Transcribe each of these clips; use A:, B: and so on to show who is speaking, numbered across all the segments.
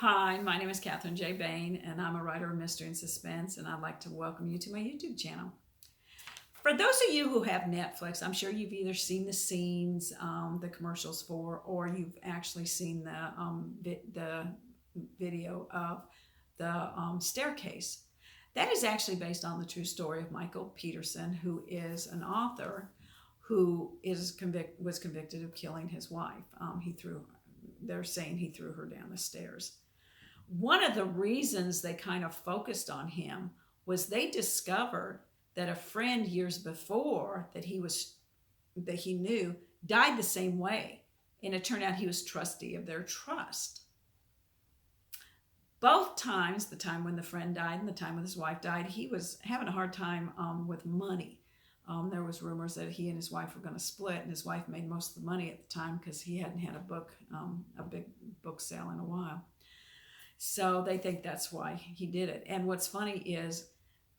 A: Hi, my name is Catherine J. Bain, and I'm a writer of mystery and suspense, and I'd like to welcome you to my YouTube channel. For those of you who have Netflix, I'm sure you've either seen the scenes, the commercials for, or you've actually seen the video of the staircase. That is actually based on the true story of Michael Peterson, who is an author who was convicted of killing his wife. They're saying he threw her down the stairs. One of the reasons they kind of focused on him was they discovered that a friend years before that he knew died the same way, and it turned out he was trustee of their trust. Both times, the time when the friend died and the time when his wife died, he was having a hard time with money. There was rumors that he and his wife were going to split, and his wife made most of the money at the time because he hadn't had a big book sale in a while. So they think that's why he did it. And what's funny is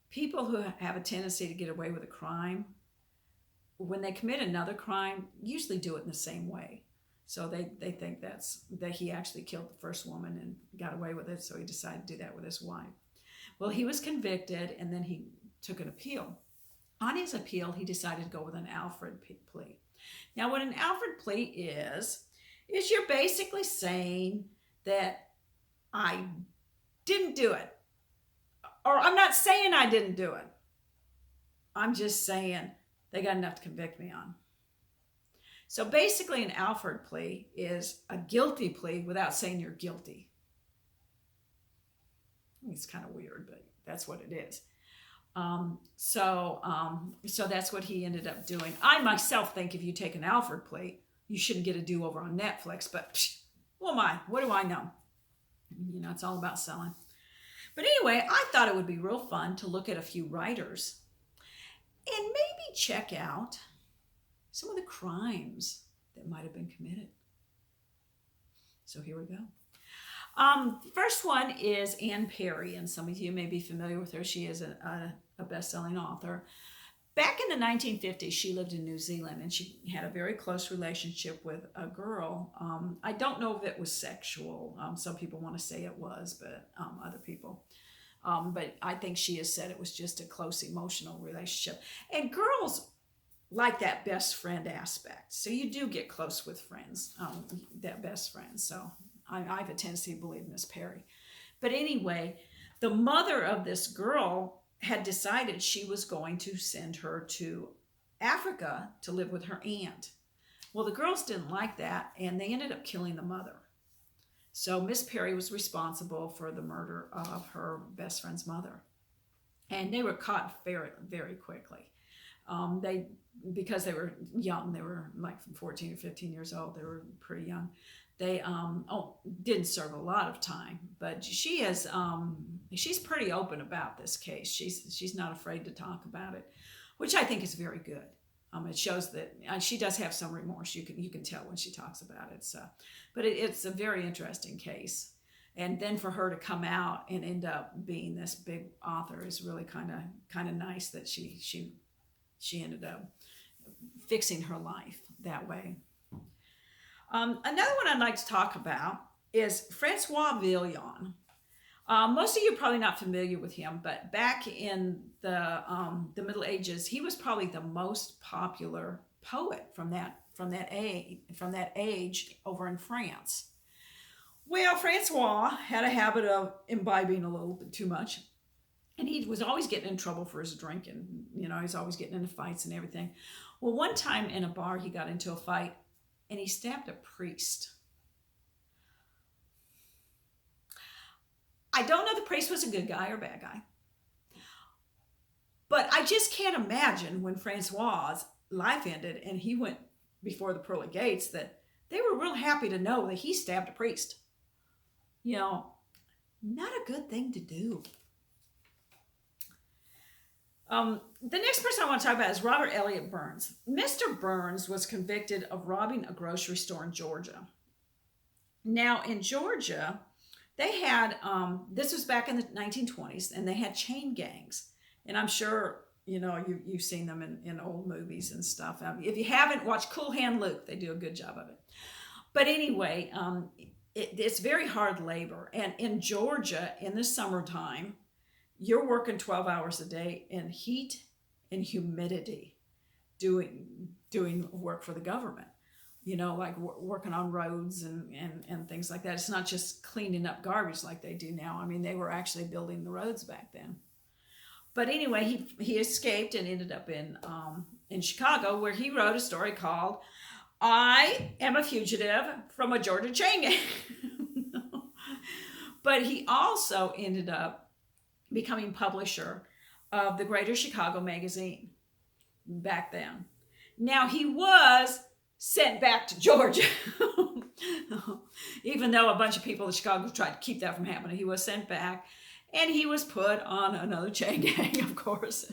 A: people who have a tendency to get away with a crime, when they commit another crime, usually do it in the same way. So they think that he actually killed the first woman and got away with it, so he decided to do that with his wife. Well, he was convicted, and then he took an appeal. On his appeal, he decided to go with an Alfred plea. Now, what an Alfred plea is you're basically saying that I didn't do it. Or I'm not saying I didn't do it. I'm just saying they got enough to convict me on. So basically, an Alfred plea is a guilty plea without saying you're guilty. It's kind of weird, but that's what it is. So that's what he ended up doing. I myself think if you take an Alfred plea, you shouldn't get a do-over on Netflix, but who am I? What do I know? It's all about selling. But anyway, I thought it would be real fun to look at a few writers and maybe check out some of the crimes that might have been committed. So here we go. First one is Anne Perry, and some of you may be familiar with her. She is a best-selling author. Back in the 1950s, she lived in New Zealand, and she had a very close relationship with a girl. I don't know if it was sexual. Some people want to say it was, but other people. But I think she has said it was just a close emotional relationship. And girls like that best friend aspect. So you do get close with friends, that best friend. So I have a tendency to believe Miss Perry. But anyway, the mother of this girl had decided she was going to send her to Africa to live with her aunt. Well, the girls didn't like that, and they ended up killing the mother. So Miss Perry was responsible for the murder of her best friend's mother. And they were caught very, very quickly. Because they were young, they were like 14 or 15 years old, they were pretty young. They didn't serve a lot of time, but she's pretty open about this case. She's not afraid to talk about it, which I think is very good. It shows that she does have some remorse. You can tell when she talks about it. So, but it's a very interesting case. And then for her to come out and end up being this big author is really kind of nice that she ended up fixing her life that way. Another one I'd like to talk about is Francois Villon. Most of you are probably not familiar with him, but back in the Middle Ages, he was probably the most popular poet from that age over in France. Well, Francois had a habit of imbibing a little bit too much, and he was always getting in trouble for his drinking. He's always getting into fights and everything. Well, one time in a bar, he got into a fight, and he stabbed a priest. I don't know if the priest was a good guy or a bad guy, but I just can't imagine when Francois' life ended and he went before the pearly gates that they were real happy to know that he stabbed a priest. Not a good thing to do. The next person I want to talk about is Robert Elliott Burns. Mr. Burns was convicted of robbing a grocery store in Georgia. Now, in Georgia, they had, this was back in the 1920s, and they had chain gangs. And I'm sure, you've seen them in old movies and stuff. If you haven't, watch Cool Hand Luke. They do a good job of it. But anyway, it's very hard labor. And in Georgia, in the summertime, you're working 12 hours a day in heat and humidity, doing work for the government. Like working on roads and things like that. It's not just cleaning up garbage like they do now. I mean, they were actually building the roads back then. But anyway, he escaped and ended up in Chicago, where he wrote a story called "I Am a Fugitive from a Georgia Chain Gang." But he also ended up becoming publisher of the Greater Chicago magazine back then. Now, he was sent back to Georgia. Even though a bunch of people in Chicago tried to keep that from happening, he was sent back, and he was put on another chain gang, of course.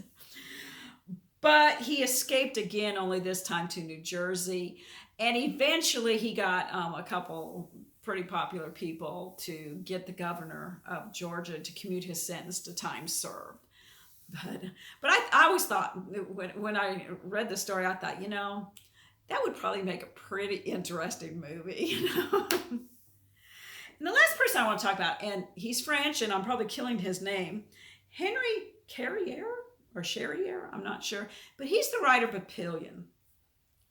A: But he escaped again, only this time to New Jersey. And eventually he got a couple pretty popular people to get the governor of Georgia to commute his sentence to time served. But I always thought, when I read the story, I thought, that would probably make a pretty interesting movie. And the last person I want to talk about, and he's French, and I'm probably killing his name, Henry Carrier or Charrier, I'm not sure, but he's the writer of Papillion.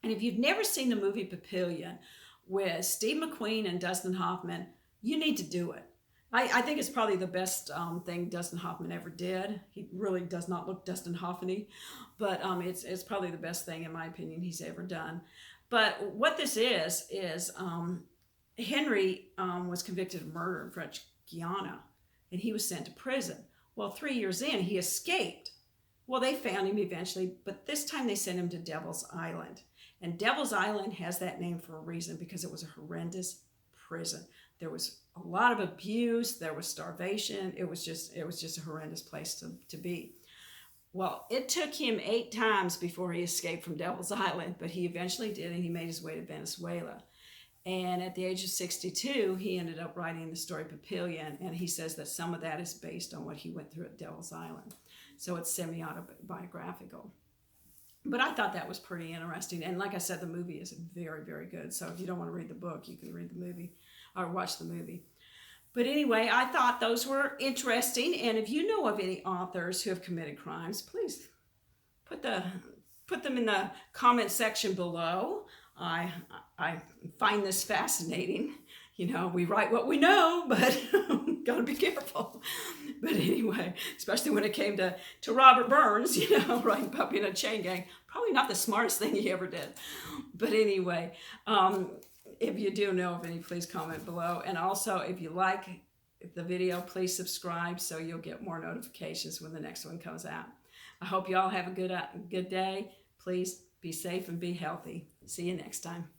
A: And if you've never seen the movie Papillion with Steve McQueen and Dustin Hoffman, you need to do it. I think it's probably the best thing Dustin Hoffman ever did. He really does not look Dustin Hoffman-y, but it's probably the best thing, in my opinion, he's ever done. But what this is Henry was convicted of murder in French Guiana, and he was sent to prison. Well, 3 years in, he escaped. Well, they found him eventually, but this time they sent him to Devil's Island. And Devil's Island has that name for a reason, because it was a horrendous prison. There was a lot of abuse. There was starvation. It was just a horrendous place to be. Well, it took him 8 times before he escaped from Devil's Island, but he eventually did, and he made his way to Venezuela. And at the age of 62, he ended up writing the story Papillion, and he says that some of that is based on what he went through at Devil's Island. So it's semi-autobiographical. But I thought that was pretty interesting. And like I said, the movie is very, very good. So if you don't want to read the book, you can read the movie or watch the movie. But anyway, I thought those were interesting. And if you know of any authors who have committed crimes, please put them in the comment section below. I find this fascinating. We write what we know, but gotta be careful. But anyway, especially when it came to Robert Burns, writing Puppy in a Chain Gang, probably not the smartest thing he ever did. But anyway, if you do know of any, please comment below. And also, if you like the video, please subscribe so you'll get more notifications when the next one comes out. I hope you all have a good day. Please be safe and be healthy. See you next time.